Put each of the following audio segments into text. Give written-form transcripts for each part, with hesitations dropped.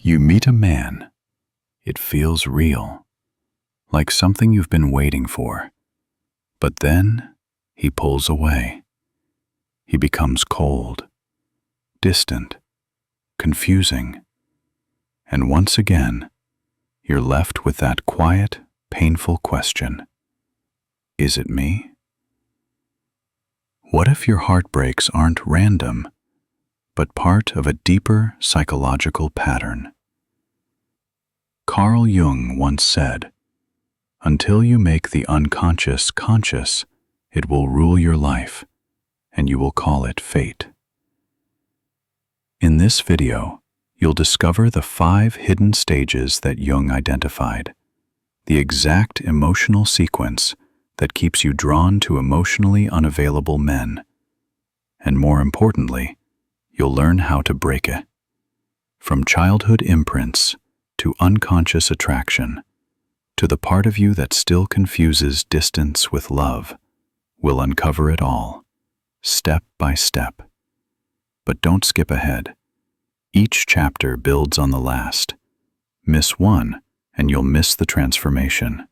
You meet a man. It feels real, like something you've been waiting for. But then he pulls away. He becomes cold, distant, confusing. And once again, you're left with that quiet, painful question. Is it me? What if your heartbreaks aren't random, but part of a deeper psychological pattern? Carl Jung once said, "Until you make the unconscious conscious, it will rule your life, and you will call it fate." In this video, you'll discover the 5 hidden stages that Jung identified, the exact emotional sequence that keeps you drawn to emotionally unavailable men. And more importantly, you'll learn how to break it. From childhood imprints to unconscious attraction, to the part of you that still confuses distance with love, we'll uncover it all, step by step. But don't skip ahead. Each chapter builds on the last. Miss one, and you'll miss the transformation.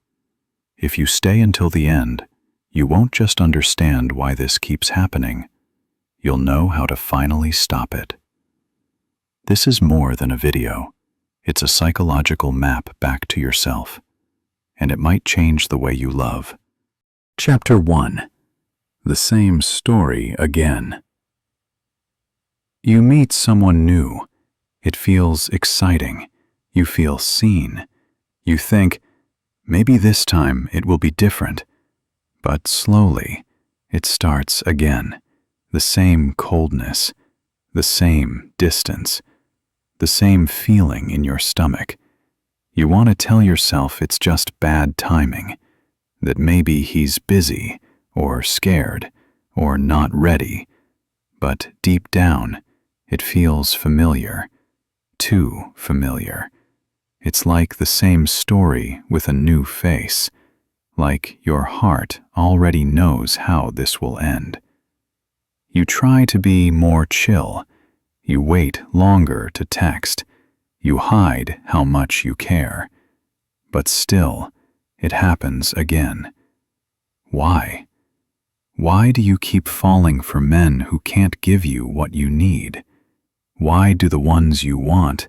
If you stay until the end, you won't just understand why this keeps happening. You'll know how to finally stop it. This is more than a video. It's a psychological map back to yourself, and it might change the way you love. Chapter 1. The same story again. You meet someone new. It feels exciting. You feel seen. You think, maybe this time it will be different. But slowly, it starts again. The same coldness, the same distance, the same feeling in your stomach. You want to tell yourself it's just bad timing, that maybe he's busy, or scared, or not ready. But deep down, it feels familiar, too familiar. It's like the same story with a new face, like your heart already knows how this will end. You try to be more chill. You wait longer to text. You hide how much you care. But still, it happens again. Why? Why do you keep falling for men who can't give you what you need? Why do the ones you want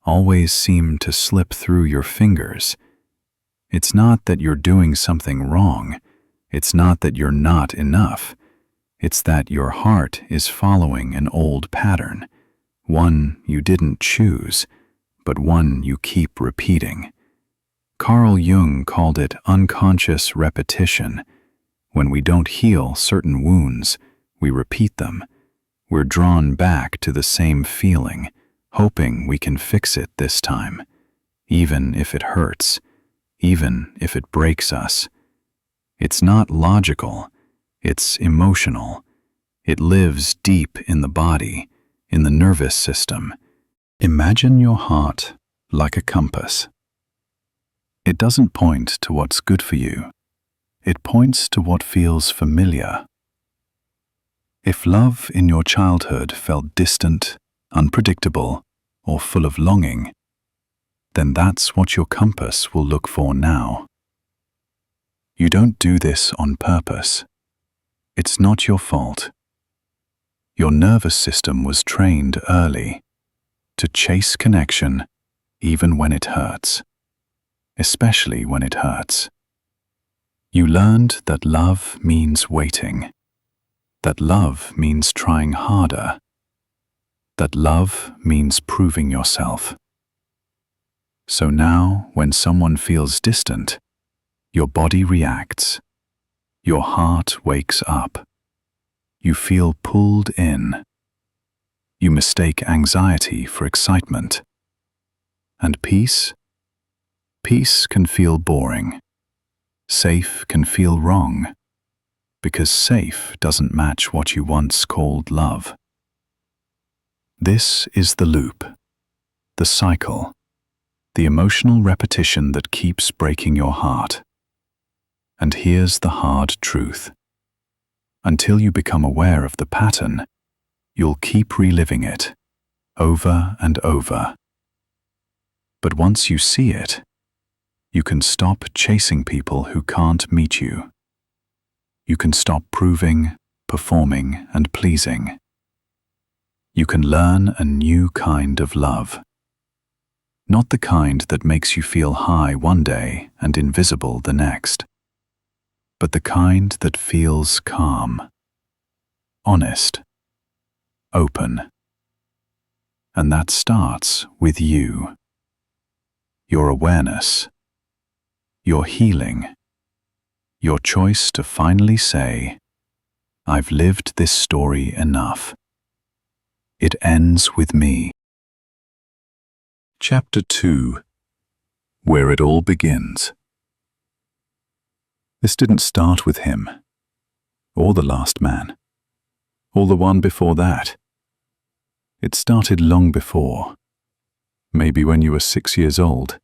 always seem to slip through your fingers? It's not that you're doing something wrong. It's not that you're not enough. It's that your heart is following an old pattern, one you didn't choose, but one you keep repeating. Carl Jung called it unconscious repetition. When we don't heal certain wounds, we repeat them. We're drawn back to the same feeling, hoping we can fix it this time, even if it hurts, even if it breaks us. It's not logical, it's emotional. It lives deep in the body, in the nervous system. Imagine your heart like a compass. It doesn't point to what's good for you. It points to what feels familiar. If love in your childhood felt distant, unpredictable, or full of longing, then that's what your compass will look for now. You don't do this on purpose. It's not your fault. Your nervous system was trained early to chase connection even when it hurts, especially when it hurts. You learned that love means waiting, that love means trying harder, that love means proving yourself. So now, when someone feels distant, your body reacts, your heart wakes up. You feel pulled in. You mistake anxiety for excitement. And peace? Peace can feel boring. Safe can feel wrong, because safe doesn't match what you once called love. This is the loop, the cycle, the emotional repetition that keeps breaking your heart. And here's the hard truth. Until you become aware of the pattern, you'll keep reliving it, over and over. But once you see it, you can stop chasing people who can't meet you. You can stop proving, performing, and pleasing. You can learn a new kind of love. Not the kind that makes you feel high one day and invisible the next, but the kind that feels calm, honest, open. And that starts with you. Your awareness, your healing, your choice to finally say, "I've lived this story enough. It ends with me." Chapter 2. Where it all begins. This didn't start with him, or the last man, or the one before that. It started long before, maybe when you were 6 years old,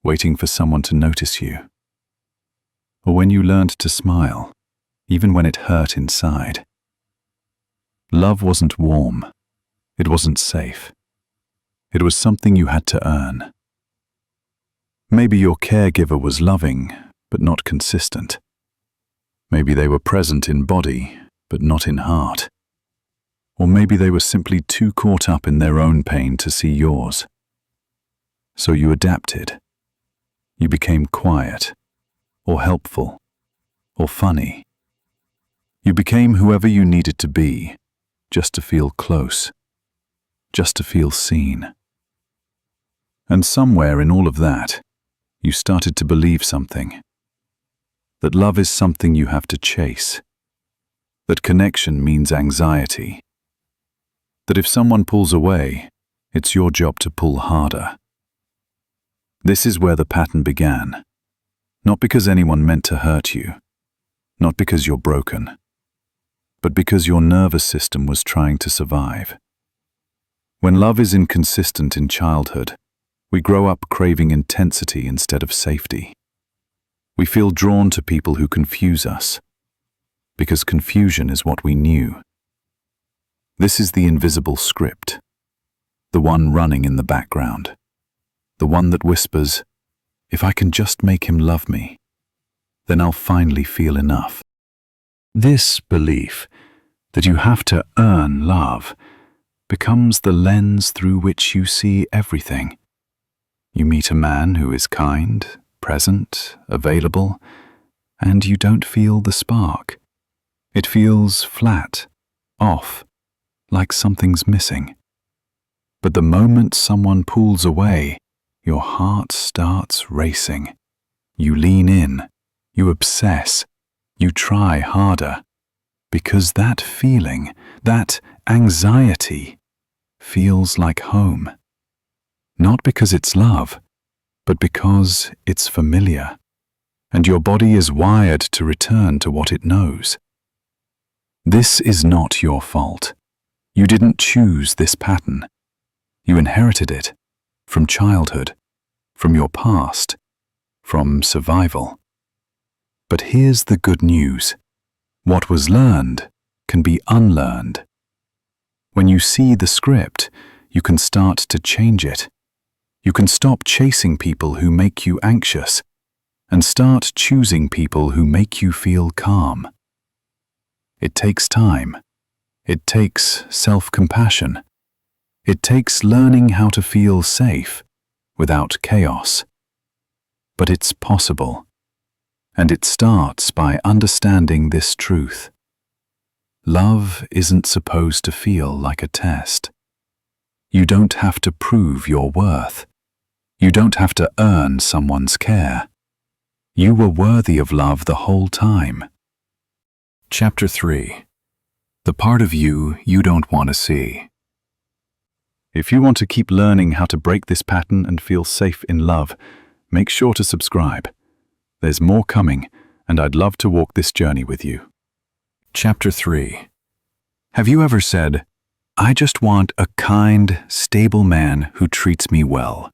waiting for someone to notice you. Or when you learned to smile, even when it hurt inside. Love wasn't warm. It wasn't safe. It was something you had to earn. Maybe your caregiver was loving, but not consistent. Maybe they were present in body, but not in heart. Or maybe they were simply too caught up in their own pain to see yours. So you adapted. You became quiet, or helpful, or funny. You became whoever you needed to be, just to feel close, just to feel seen. And somewhere in all of that, you started to believe something. That love is something you have to chase. That connection means anxiety. That if someone pulls away, it's your job to pull harder. This is where the pattern began. Not because anyone meant to hurt you. Not because you're broken. But because your nervous system was trying to survive. When love is inconsistent in childhood, we grow up craving intensity instead of safety. We feel drawn to people who confuse us, because confusion is what we knew. This is the invisible script, the one running in the background, the one that whispers, "If I can just make him love me, then I'll finally feel enough." This belief that you have to earn love becomes the lens through which you see everything. You meet a man who is kind, present, available, and you don't feel the spark. It feels flat, off, like something's missing. But the moment someone pulls away, your heart starts racing. You lean in, you obsess, you try harder, because that feeling, that anxiety, feels like home. Not because it's love, but because it's familiar, and your body is wired to return to what it knows. This is not your fault. You didn't choose this pattern. You inherited it from childhood, from your past, from survival. But here's the good news. What was learned can be unlearned. When you see the script, you can start to change it. You can stop chasing people who make you anxious and start choosing people who make you feel calm. It takes time. It takes self-compassion. It takes learning how to feel safe without chaos. But it's possible. And it starts by understanding this truth. Love isn't supposed to feel like a test. You don't have to prove your worth. You don't have to earn someone's care. You were worthy of love the whole time. Chapter 3. The part of you don't want to see. If you want to keep learning how to break this pattern and feel safe in love, make sure to subscribe. There's more coming, and I'd love to walk this journey with you. Chapter 3. Have you ever said, "I just want a kind, stable man who treats me well,"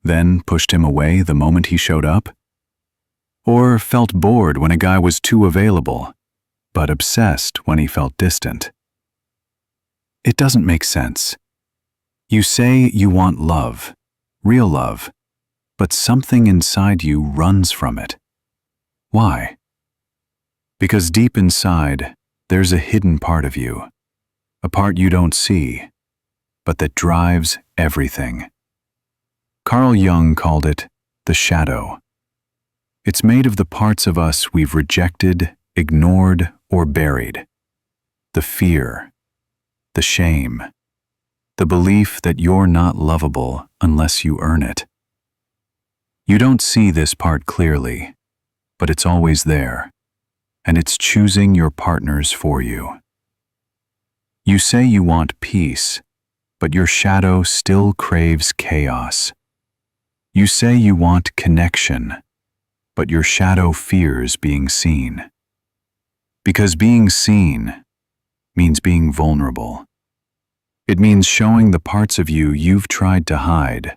then pushed him away the moment he showed up? Or felt bored when a guy was too available, but obsessed when he felt distant? It doesn't make sense. You say you want love, real love, but something inside you runs from it. Why? Because deep inside, there's a hidden part of you, a part you don't see, but that drives everything. Carl Jung called it the shadow. It's made of the parts of us we've rejected, ignored, or buried. The fear, the shame, the belief that you're not lovable unless you earn it. You don't see this part clearly, but it's always there, and it's choosing your partners for you. You say you want peace, but your shadow still craves chaos. You say you want connection, but your shadow fears being seen. Because being seen means being vulnerable. It means showing the parts of you you've tried to hide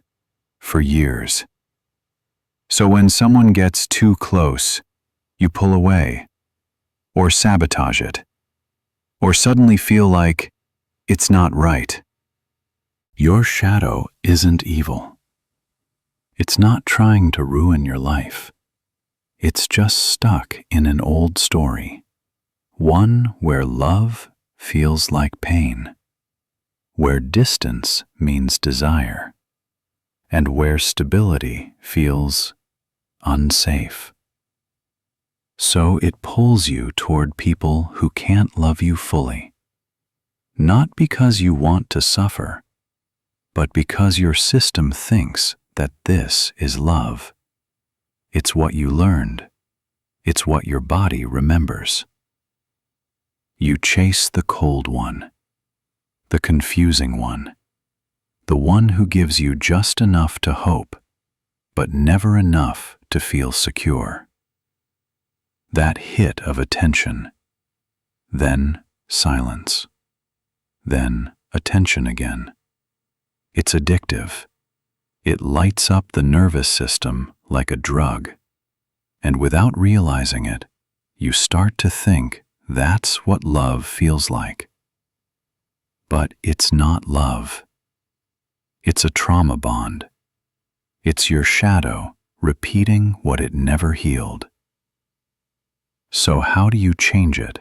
for years. So when someone gets too close, you pull away, or sabotage it, or suddenly feel like it's not right. Your shadow isn't evil. It's not trying to ruin your life. It's just stuck in an old story, one where love feels like pain, where distance means desire, and where stability feels unsafe. So it pulls you toward people who can't love you fully, not because you want to suffer, but because your system thinks that this is love. It's what you learned. It's what your body remembers. You chase the cold one, the confusing one, the one who gives you just enough to hope, but never enough to feel secure. That hit of attention, then silence, then attention again. It's addictive. It lights up the nervous system like a drug, and without realizing it, you start to think that's what love feels like. But it's not love. It's a trauma bond. It's your shadow repeating what it never healed. So how do you change it?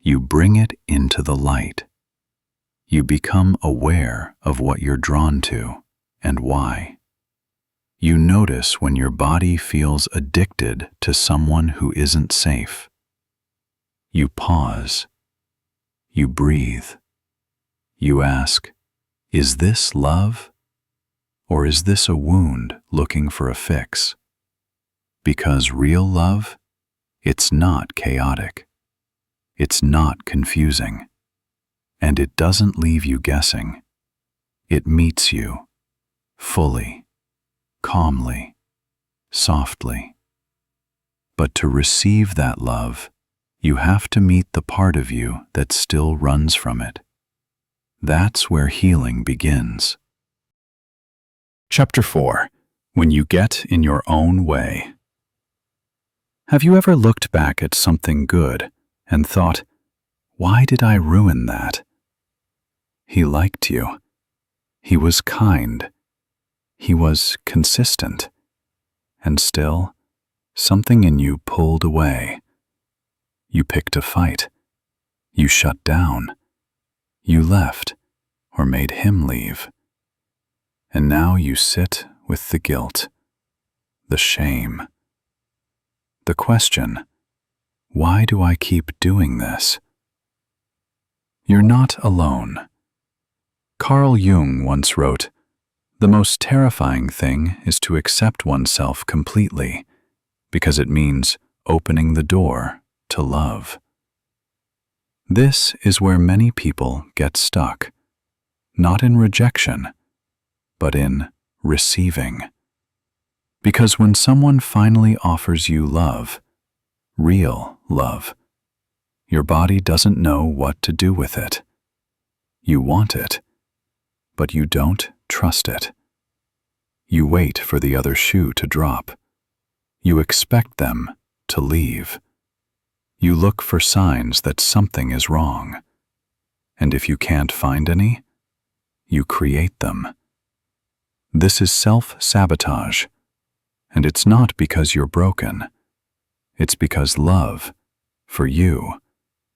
You bring it into the light. You become aware of what you're drawn to and why. You notice when your body feels addicted to someone who isn't safe. You pause. You breathe. You ask, is this love? Or is this a wound looking for a fix? Because real love, it's not chaotic. It's not confusing. And it doesn't leave you guessing. It meets you fully, calmly, softly. But to receive that love, you have to meet the part of you that still runs from it. That's where healing begins. Chapter 4. When you get in your own way. Have you ever looked back at something good and thought, why did I ruin that? He liked you. He was kind. He was consistent. And still, something in you pulled away. You picked a fight. You shut down. You left, or made him leave. And now you sit with the guilt, the shame, the question, why do I keep doing this? You're not alone. Carl Jung once wrote, "The most terrifying thing is to accept oneself completely, because it means opening the door to love." This is where many people get stuck, not in rejection, but in receiving. Because when someone finally offers you love, real love, your body doesn't know what to do with it. You want it, but you don't trust it. You wait for the other shoe to drop. You expect them to leave. You look for signs that something is wrong. And if you can't find any, you create them. This is self-sabotage, and it's not because you're broken. It's because love, for you,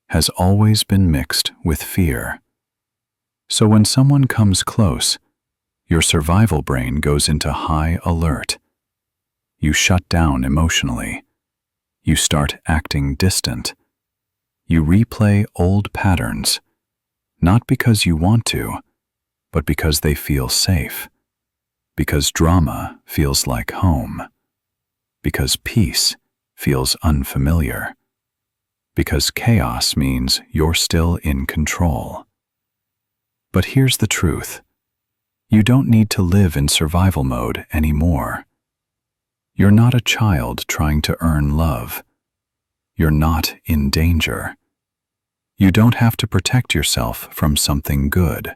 has always been mixed with fear. So when someone comes close, your survival brain goes into high alert. You shut down emotionally. You start acting distant. You replay old patterns, not because you want to, but because they feel safe. Because drama feels like home. Because peace feels unfamiliar. Because chaos means you're still in control. But here's the truth. You don't need to live in survival mode anymore. You're not a child trying to earn love. You're not in danger. You don't have to protect yourself from something good.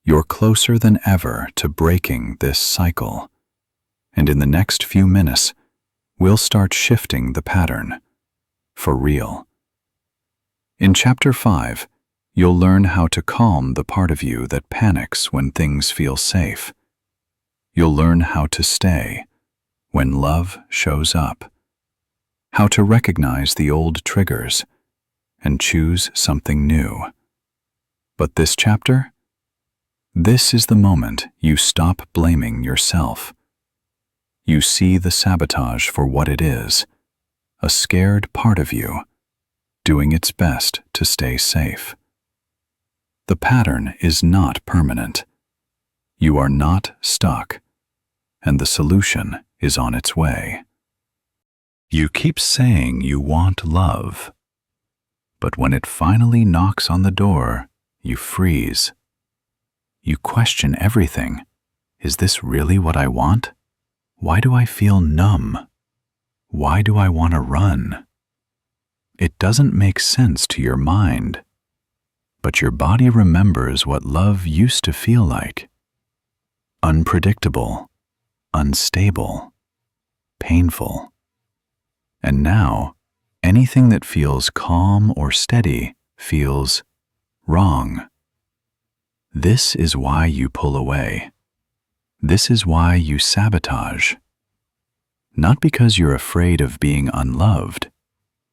You're closer than ever to breaking this cycle. And in the next few minutes, we'll start shifting the pattern. For real. In Chapter 5, you'll learn how to calm the part of you that panics when things feel safe. You'll learn how to stay when love shows up. How to recognize the old triggers and choose something new. But this chapter? This is the moment you stop blaming yourself. You see the sabotage for what it is, a scared part of you, doing its best to stay safe. The pattern is not permanent. You are not stuck, and the solution is on its way. You keep saying you want love, but when it finally knocks on the door, you freeze. You question everything. Is this really what I want? Why do I feel numb? Why do I want to run? It doesn't make sense to your mind, but your body remembers what love used to feel like. Unpredictable, unstable, painful. And now, anything that feels calm or steady feels wrong. This is why you pull away. This is why you sabotage. Not because you're afraid of being unloved,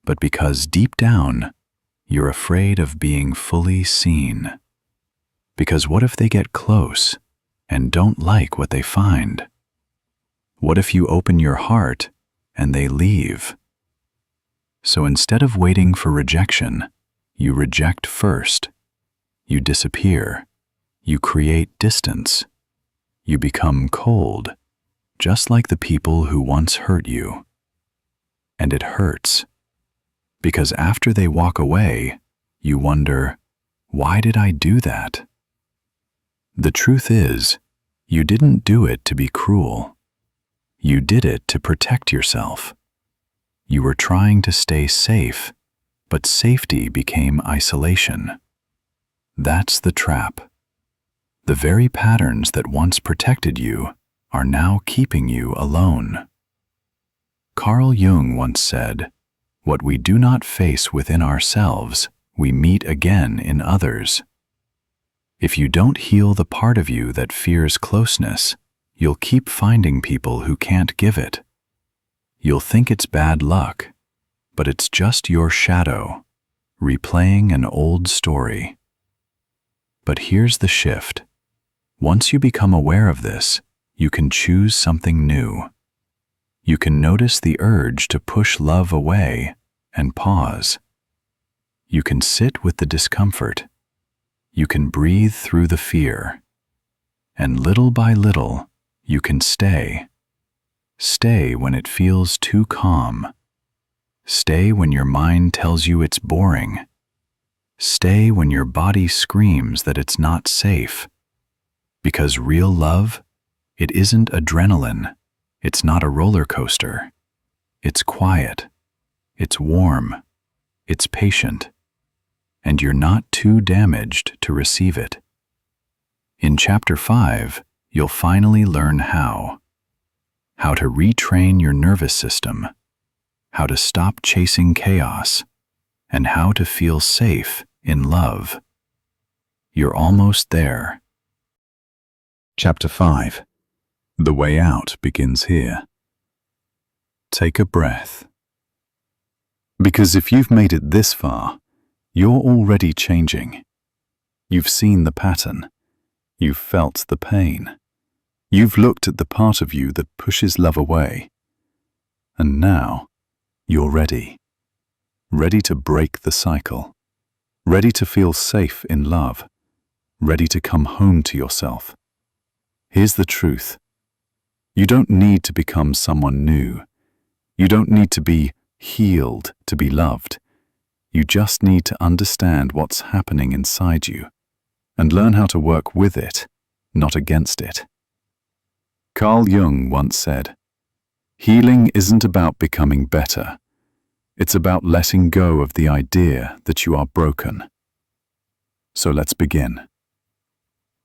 but because deep down, you're afraid of being fully seen. Because what if they get close and don't like what they find? What if you open your heart and they leave? So instead of waiting for rejection, you reject first. You disappear. You create distance. You become cold, just like the people who once hurt you. And it hurts, because after they walk away, you wonder, why did I do that? The truth is, you didn't do it to be cruel. You did it to protect yourself. You were trying to stay safe, but safety became isolation. That's the trap. The very patterns that once protected you are now keeping you alone. Carl Jung once said, "What we do not face within ourselves, we meet again in others." If you don't heal the part of you that fears closeness, you'll keep finding people who can't give it. You'll think it's bad luck, but it's just your shadow, replaying an old story. But here's the shift. Once you become aware of this, you can choose something new. You can notice the urge to push love away and pause. You can sit with the discomfort. You can breathe through the fear. And little by little, you can stay. Stay when it feels too calm. Stay when your mind tells you it's boring. Stay when your body screams that it's not safe. Because real love, it isn't adrenaline. It's not a roller coaster. It's quiet. It's warm. It's patient. And you're not too damaged to receive it. In Chapter 5, you'll finally learn how to retrain your nervous system, how to stop chasing chaos, and how to feel safe in love. You're almost there. Chapter 5. The way out begins here. Take a breath. Because if you've made it this far, you're already changing. You've seen the pattern. You've felt the pain. You've looked at the part of you that pushes love away. And now, you're ready. Ready to break the cycle. Ready to feel safe in love. Ready to come home to yourself. Here's the truth. You don't need to become someone new. You don't need to be healed to be loved. You just need to understand what's happening inside you and learn how to work with it, not against it. Carl Jung once said, "Healing isn't about becoming better. It's about letting go of the idea that you are broken." So let's begin.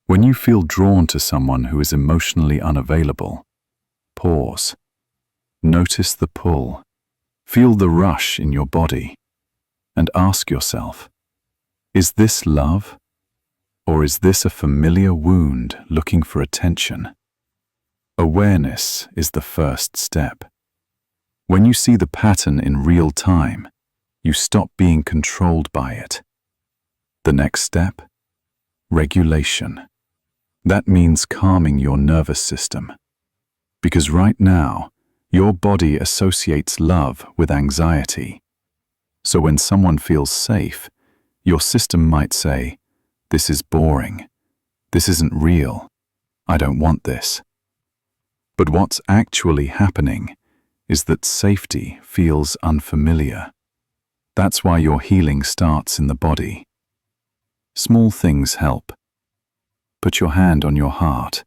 When you feel drawn to someone who is emotionally unavailable, pause. Notice the pull. Feel the rush in your body. And ask yourself, is this love? Or is this a familiar wound looking for attention? Awareness is the first step. When you see the pattern in real time, you stop being controlled by it. The next step? Regulation. That means calming your nervous system. Because right now, your body associates love with anxiety. So when someone feels safe, your system might say, "This is boring. This isn't real. I don't want this." But what's actually happening is that safety feels unfamiliar. That's why your healing starts in the body. Small things help. Put your hand on your heart.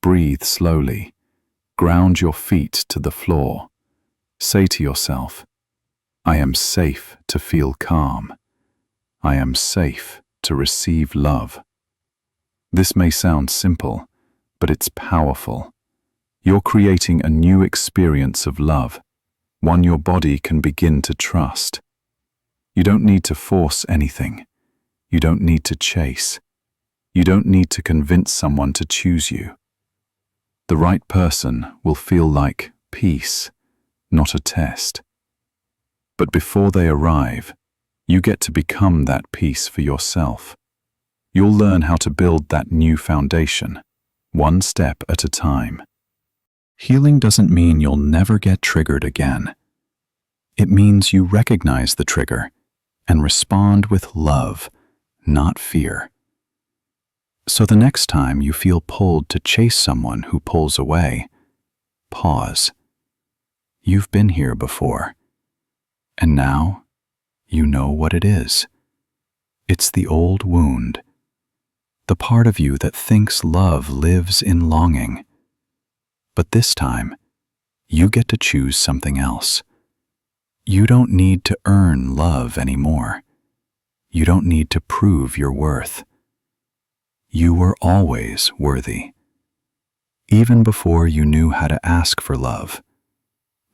Breathe slowly. Ground your feet to the floor. Say to yourself, "I am safe to feel calm. I am safe to receive love." This may sound simple, but it's powerful. You're creating a new experience of love, one your body can begin to trust. You don't need to force anything. You don't need to chase. You don't need to convince someone to choose you. The right person will feel like peace, not a test. But before they arrive, you get to become that peace for yourself. You'll learn how to build that new foundation, one step at a time. Healing doesn't mean you'll never get triggered again. It means you recognize the trigger and respond with love, not fear. So the next time you feel pulled to chase someone who pulls away, pause. You've been here before. And now, you know what it is. It's the old wound. The part of you that thinks love lives in longing. But this time, you get to choose something else. You don't need to earn love anymore. You don't need to prove your worth. You were always worthy, even before you knew how to ask for love.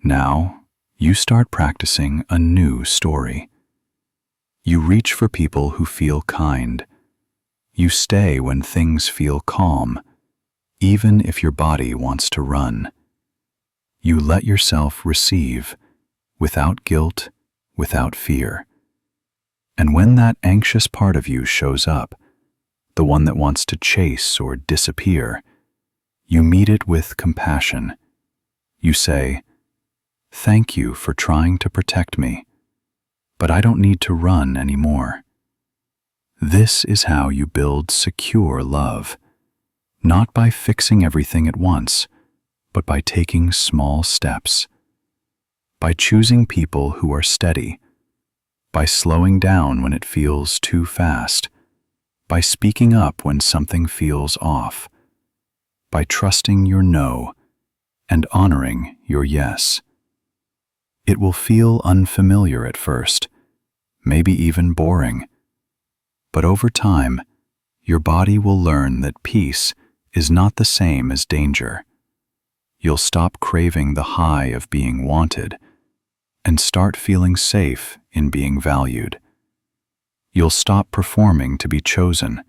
Now, you start practicing a new story. You reach for people who feel kind. You stay when things feel calm, even if your body wants to run. You let yourself receive, without guilt, without fear. And when that anxious part of you shows up, the one that wants to chase or disappear, you meet it with compassion. You say, "Thank you for trying to protect me, but I don't need to run anymore." This is how you build secure love, not by fixing everything at once, but by taking small steps, by choosing people who are steady, by slowing down when it feels too fast, by speaking up when something feels off, by trusting your no and honoring your yes. It will feel unfamiliar at first, maybe even boring, but over time, your body will learn that peace is not the same as danger. You'll stop craving the high of being wanted and start feeling safe in being valued. You'll stop performing to be chosen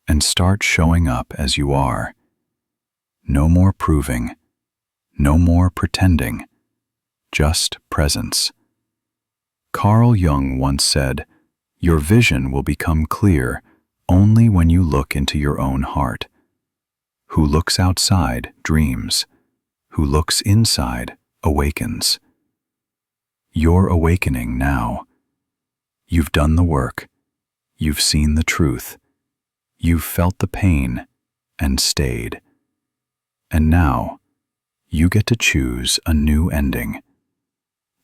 and start showing up as you are, No more proving, no more pretending, just presence. Carl Jung once said, "Your vision will become clear only when you look into your own heart. Who looks outside dreams. Who looks inside awakens." You're awakening now. You've done the work. You've seen the truth. You've felt the pain and stayed. And now, you get to choose a new ending.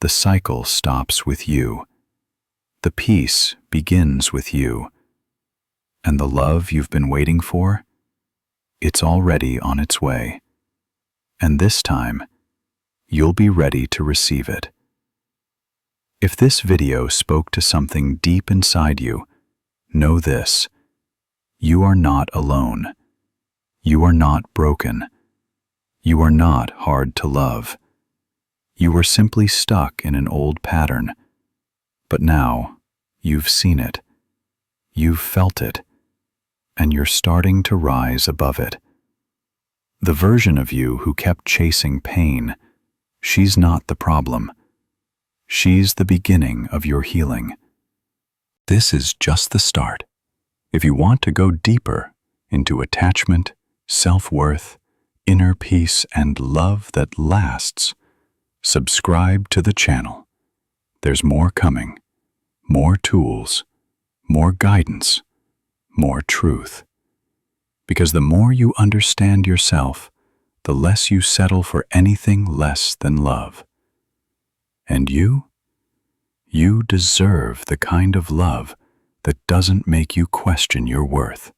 The cycle stops with you. The peace begins with you. And the love you've been waiting for? It's already on its way. And this time, you'll be ready to receive it. If this video spoke to something deep inside you, know this: you are not alone. You are not broken. You are not hard to love. You were simply stuck in an old pattern. But now, you've seen it. You've felt it. And you're starting to rise above it. The version of you who kept chasing pain, she's not the problem. She's the beginning of your healing. This is just the start. If you want to go deeper into attachment, self-worth, inner peace, and love that lasts, subscribe to the channel. There's more coming, more tools, more guidance, more truth. Because the more you understand yourself, the less you settle for anything less than love. And you deserve the kind of love that doesn't make you question your worth.